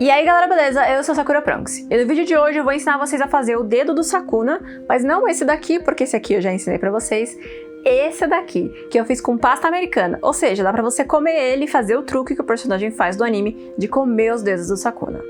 E aí galera, beleza? Eu sou Sakura Pranks. E no vídeo de hoje eu vou ensinar vocês a fazer o dedo do Sukuna, mas não esse daqui, porque esse aqui eu já ensinei pra vocês. Esse daqui, que eu fiz com pasta americana, ou seja, dá pra você comer ele e fazer o truque que o personagem faz do anime de comer os dedos do Sukuna.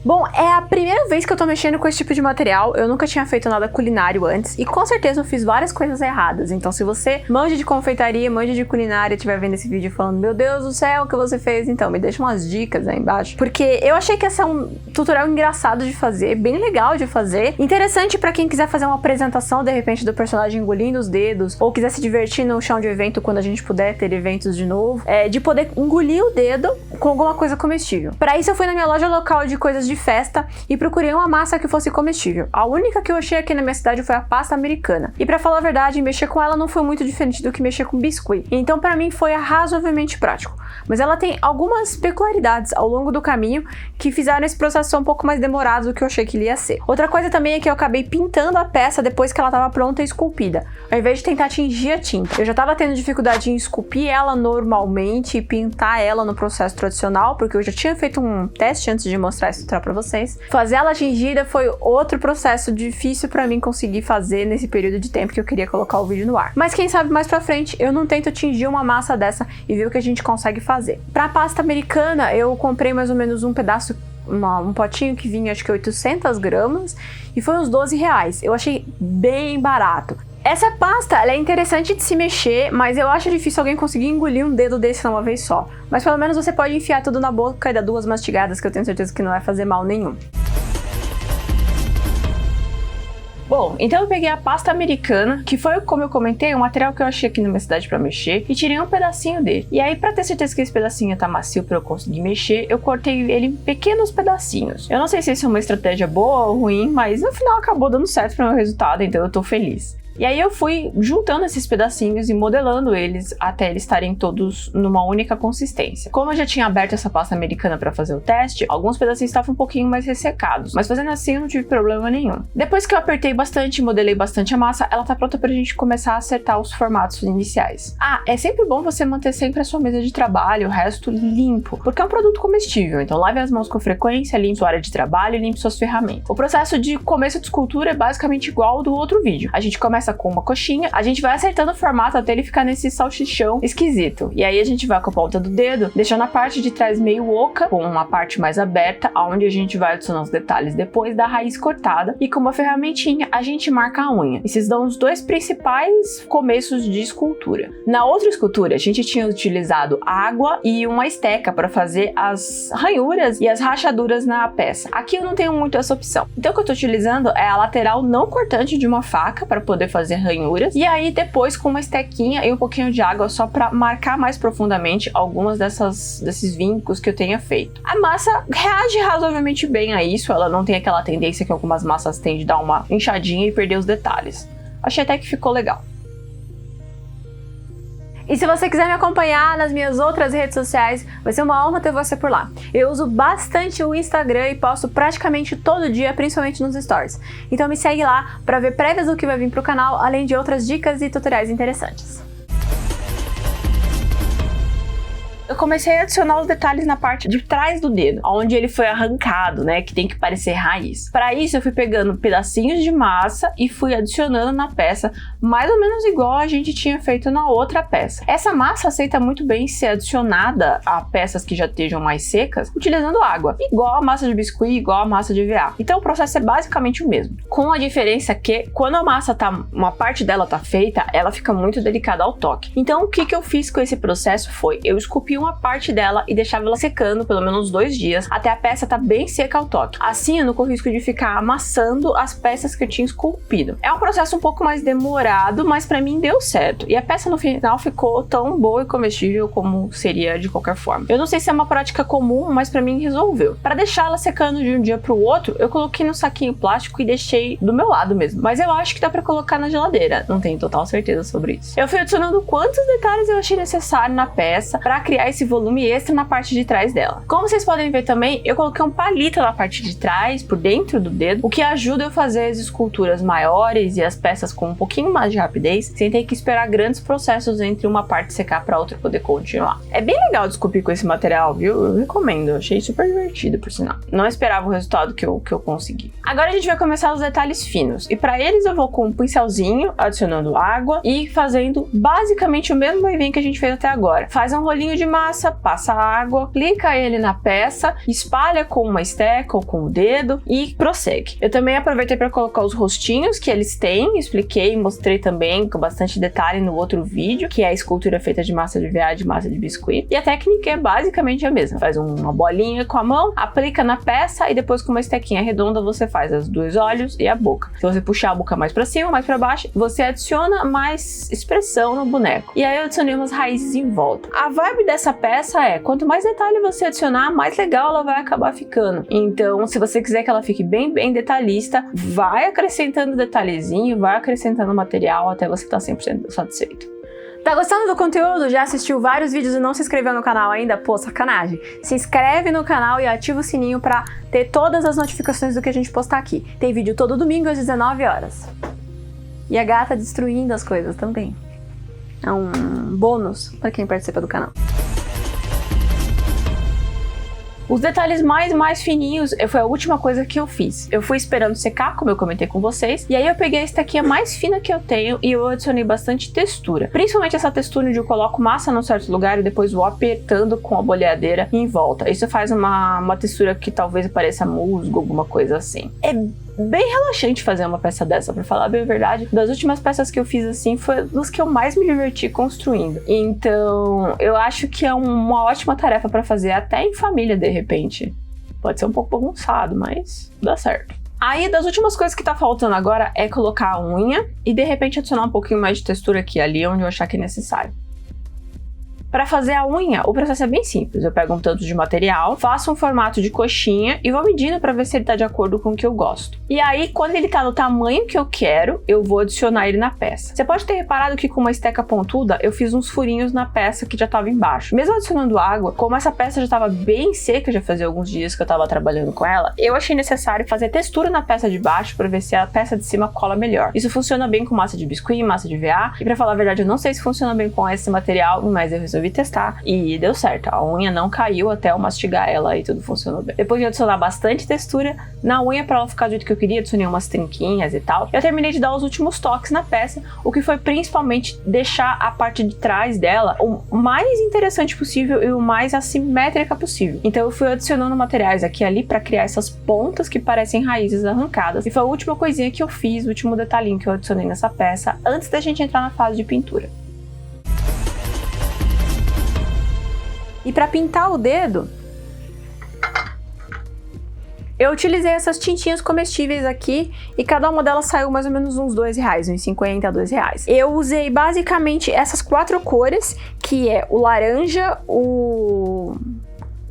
Bom, é a primeira vez que eu tô mexendo com esse tipo de material, eu nunca tinha feito nada culinário antes e com certeza eu fiz várias coisas erradas, então se você manja de confeitaria, manja de culinária e estiver vendo esse vídeo falando, meu Deus do céu, o que você fez? Então me deixa umas dicas aí embaixo, porque eu achei que esse é um tutorial engraçado de fazer, bem legal de fazer, interessante pra quem quiser fazer uma apresentação de repente do personagem engolindo os dedos, ou quiser se divertir no chão de evento quando a gente puder ter eventos de novo, de poder engolir o dedo com alguma coisa comestível. Pra isso eu fui na minha loja local de coisas de festa e procurei uma massa que fosse comestível. A única que eu achei aqui na minha cidade foi a pasta americana. E pra falar a verdade, mexer com ela não foi muito diferente do que mexer com biscuit. Então pra mim foi razoavelmente prático. Mas ela tem algumas peculiaridades ao longo do caminho que fizeram esse processo ser um pouco mais demorado do que eu achei que ele ia ser. Outra coisa também é que eu acabei pintando a peça depois que ela estava pronta e esculpida, ao invés de tentar atingir a tinta. Eu já estava tendo dificuldade em esculpir ela normalmente e pintar ela no processo tradicional, porque eu já tinha feito um teste antes de mostrar isso pra vocês. Fazer ela tingida foi outro processo difícil pra mim conseguir fazer nesse período de tempo que eu queria colocar o vídeo no ar. Mas quem sabe mais pra frente eu não tento tingir uma massa dessa e ver o que a gente consegue fazer. Pra pasta americana eu comprei mais ou menos um pedaço, um potinho que vinha acho que 800 gramas e foi uns R$12. Eu achei bem barato. Essa pasta, ela é interessante de se mexer, mas eu acho difícil alguém conseguir engolir um dedo desse numa vez só. Mas pelo menos você pode enfiar tudo na boca e dar duas mastigadas, que eu tenho certeza que não vai fazer mal nenhum. Bom, então eu peguei a pasta americana, que foi, como eu comentei, um material que eu achei aqui na minha cidade pra mexer, e tirei um pedacinho dele. E aí, pra ter certeza que esse pedacinho tá macio pra eu conseguir mexer, eu cortei ele em pequenos pedacinhos. Eu não sei se isso é uma estratégia boa ou ruim, mas no final acabou dando certo pro meu resultado, então eu tô feliz. E aí eu fui juntando esses pedacinhos e modelando eles até eles estarem todos numa única consistência. Como eu já tinha aberto essa pasta americana para fazer o teste, alguns pedacinhos estavam um pouquinho mais ressecados, mas fazendo assim eu não tive problema nenhum. Depois que eu apertei bastante e modelei bastante a massa, ela tá pronta pra gente começar a acertar os formatos iniciais. Ah, é sempre bom você manter sempre a sua mesa de trabalho, o resto limpo, porque é um produto comestível, então lave as mãos com frequência, limpe sua área de trabalho e limpe suas ferramentas. O processo de começo de escultura é basicamente igual ao do outro vídeo. A gente começa com uma coxinha, a gente vai acertando o formato até ele ficar nesse salsichão esquisito. E aí a gente vai com a ponta do dedo, deixando a parte de trás meio oca, com uma parte mais aberta, onde a gente vai adicionar os detalhes depois da raiz cortada, e com uma ferramentinha a gente marca a unha. Esses são os dois principais começos de escultura. Na outra escultura, a gente tinha utilizado água e uma esteca para fazer as ranhuras e as rachaduras na peça. Aqui eu não tenho muito essa opção. Então o que eu tô utilizando é a lateral não cortante de uma faca para poder fazer ranhuras, e aí depois com uma estequinha e um pouquinho de água só para marcar mais profundamente algumas desses vincos que eu tenha feito. A massa reage razoavelmente bem a isso, ela não tem aquela tendência que algumas massas têm de dar uma inchadinha e perder os detalhes. Achei até que ficou legal. E se você quiser me acompanhar nas minhas outras redes sociais, vai ser uma honra ter você por lá. Eu uso bastante o Instagram e posto praticamente todo dia, principalmente nos stories. Então me segue lá para ver prévias do que vai vir pro canal, além de outras dicas e tutoriais interessantes. Eu comecei a adicionar os detalhes na parte de trás do dedo, onde ele foi arrancado, né, que tem que parecer raiz. Para isso eu fui pegando pedacinhos de massa e fui adicionando na peça, mais ou menos igual a gente tinha feito na outra peça. Essa massa aceita muito bem ser adicionada a peças que já estejam mais secas, utilizando água, igual a massa de biscuit, igual a massa de EVA. Então o processo é basicamente o mesmo, com a diferença que quando a massa uma parte dela tá feita, ela fica muito delicada ao toque. Então o que eu fiz com esse processo foi, eu esculpi uma parte dela e deixava ela secando pelo menos 2 dias, até a peça tá bem seca ao toque. Assim eu não corro risco de ficar amassando as peças que eu tinha esculpido. É um processo um pouco mais demorado, mas pra mim deu certo. E a peça no final ficou tão boa e comestível como seria de qualquer forma. Eu não sei se é uma prática comum, mas pra mim resolveu. Pra deixar ela secando de um dia pro outro, eu coloquei no saquinho plástico e deixei do meu lado mesmo. Mas eu acho que dá pra colocar na geladeira. Não tenho total certeza sobre isso. Eu fui adicionando quantos detalhes eu achei necessário na peça pra criar esse volume extra na parte de trás dela. Como vocês podem ver também, eu coloquei um palito na parte de trás, por dentro do dedo, o que ajuda eu a fazer as esculturas maiores e as peças com um pouquinho mais de rapidez, sem ter que esperar grandes processos entre uma parte secar pra outra poder continuar. É bem legal de esculpir com esse material, viu? Eu recomendo, eu achei super divertido, por sinal. Não esperava o resultado que eu consegui. Agora a gente vai começar os detalhes finos, e pra eles eu vou com um pincelzinho, adicionando água e fazendo basicamente o mesmo vai-vem que a gente fez até agora. Faz um rolinho de massa, passa água, aplica ele na peça, espalha com uma esteca ou com o dedo e prossegue. Eu também aproveitei para colocar os rostinhos que eles têm, expliquei e mostrei também com bastante detalhe no outro vídeo, que é a escultura feita de massa de EVA, de massa de biscuit. E a técnica é basicamente a mesma. Faz uma bolinha com a mão, aplica na peça e depois com uma estequinha redonda você faz os 2 olhos e a boca. Se você puxar a boca mais para cima, mais para baixo, você adiciona mais expressão no boneco. E aí eu adicionei umas raízes em volta. A vibe dessa peça é, quanto mais detalhe você adicionar, mais legal ela vai acabar ficando. Então, se você quiser que ela fique bem detalhista, vai acrescentando detalhezinho, vai acrescentando material até você estar 100% satisfeito. Tá gostando do conteúdo? Já assistiu vários vídeos e não se inscreveu no canal ainda? Pô, sacanagem. Se inscreve no canal e ativa o sininho pra ter todas as notificações do que a gente postar aqui. Tem vídeo todo domingo às 19 horas. E a gata destruindo as coisas também. É um bônus pra quem participa do canal. Os detalhes mais fininhos foi a última coisa que eu fiz. Eu fui esperando secar, como eu comentei com vocês, e aí eu peguei a estequinha mais fina que eu tenho e eu adicionei bastante textura. Principalmente essa textura onde eu coloco massa num certo lugar e depois vou apertando com a boleadeira em volta. Isso faz uma textura que talvez pareça musgo, alguma coisa assim. É bem relaxante fazer uma peça dessa, pra falar bem a verdade. Das últimas peças que eu fiz assim, foi das que eu mais me diverti construindo. Então, eu acho que é uma ótima tarefa pra fazer até em família, de repente. Pode ser um pouco bagunçado, mas dá certo. Aí, das últimas coisas que tá faltando agora é colocar a unha e, de repente, adicionar um pouquinho mais de textura aqui e ali, onde eu achar que é necessário. Para fazer a unha, o processo é bem simples. Eu pego um tanto de material, faço um formato de coxinha e vou medindo para ver se ele tá de acordo com o que eu gosto. E aí, quando ele tá no tamanho que eu quero, eu vou adicionar ele na peça. Você pode ter reparado que com uma esteca pontuda, eu fiz uns furinhos na peça que já tava embaixo. Mesmo adicionando água, como essa peça já tava bem seca, já fazia alguns dias que eu tava trabalhando com ela, eu achei necessário fazer textura na peça de baixo para ver se a peça de cima cola melhor. Isso funciona bem com massa de biscuit, massa de EVA, e para falar a verdade, eu não sei se funciona bem com esse material, mas eu resolvi testar e deu certo. A unha não caiu até eu mastigar ela e tudo funcionou bem. Depois de adicionar bastante textura na unha para ela ficar do jeito que eu queria, adicionei umas trinquinhas e tal, eu terminei de dar os últimos toques na peça, o que foi principalmente deixar a parte de trás dela o mais interessante possível e o mais assimétrica possível. Então eu fui adicionando materiais aqui e ali para criar essas pontas que parecem raízes arrancadas, e foi a última coisinha que eu fiz, o último detalhinho que eu adicionei nessa peça antes da gente entrar na fase de pintura. E para pintar o dedo, eu utilizei essas tintinhas comestíveis aqui e cada uma delas saiu mais ou menos uns R$2, uns 50 a R$2. Eu usei basicamente essas 4 cores, que é o laranja,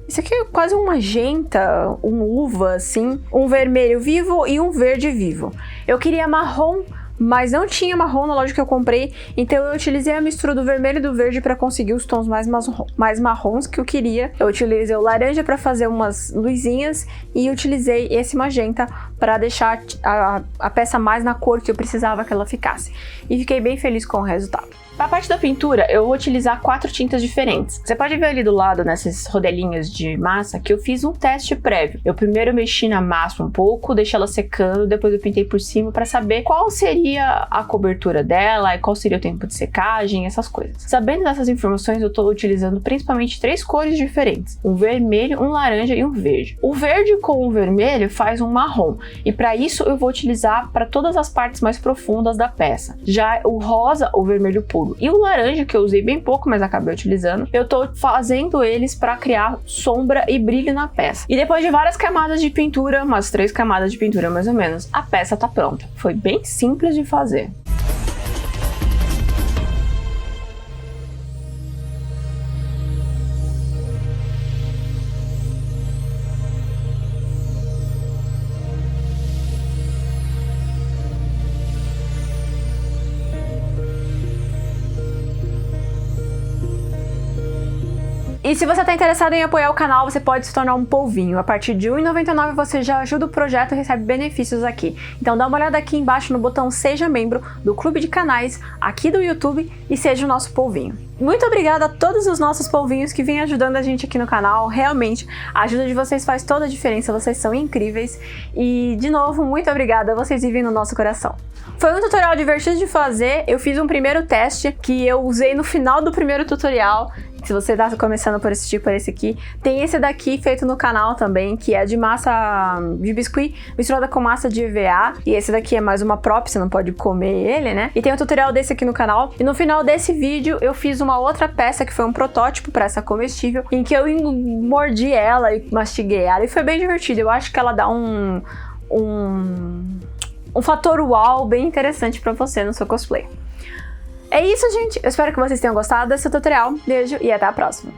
Esse aqui é quase um magenta, um uva, assim, um vermelho vivo e um verde vivo. Eu queria marrom, mas não tinha marrom na loja que eu comprei, então eu utilizei a mistura do vermelho e do verde para conseguir os tons mais marrons que eu queria. Eu utilizei o laranja para fazer umas luzinhas e utilizei esse magenta para deixar a peça mais na cor que eu precisava que ela ficasse. E fiquei bem feliz com o resultado. Para a parte da pintura, eu vou utilizar 4 tintas diferentes. Você pode ver ali do lado, nessas rodelinhas de massa, que eu fiz um teste prévio. Eu primeiro mexi na massa um pouco, deixei ela secando, depois eu pintei por cima para saber qual seria a cobertura dela e qual seria o tempo de secagem, essas coisas. Sabendo dessas informações, eu estou utilizando principalmente 3 cores diferentes. Um vermelho, um laranja e um verde. O verde com o vermelho faz um marrom. e para isso eu vou utilizar para todas as partes mais profundas da peça. Já o rosa, o vermelho puro e o laranja, que eu usei bem pouco, mas acabei utilizando, eu tô fazendo eles para criar sombra e brilho na peça. E depois de várias camadas de pintura, umas 3 camadas de pintura mais ou menos, a peça tá pronta. Foi bem simples de fazer. E se você está interessado em apoiar o canal, você pode se tornar um polvinho. A partir de R$ 1,99 você já ajuda o projeto e recebe benefícios aqui. Então dá uma olhada aqui embaixo no botão Seja Membro do Clube de Canais aqui do YouTube e seja o nosso polvinho. Muito obrigada a todos os nossos polvinhos que vêm ajudando a gente aqui no canal. Realmente, a ajuda de vocês faz toda a diferença, vocês são incríveis. E, de novo, muito obrigada, vocês vivem no nosso coração. Foi um tutorial divertido de fazer, eu fiz um primeiro teste que eu usei no final do primeiro tutorial. Se você está começando por esse tipo, por esse aqui, tem esse daqui feito no canal também, que é de massa de biscuit misturada com massa de EVA. E esse daqui é mais uma prop, você não pode comer ele, né? E tem um tutorial desse aqui no canal. E no final desse vídeo eu fiz uma outra peça que foi um protótipo para essa comestível, em que eu mordi ela e mastiguei ela. E foi bem divertido. Eu acho que ela dá um fator uau bem interessante para você no seu cosplay. É isso, gente. Eu espero que vocês tenham gostado desse tutorial. Beijo e até a próxima.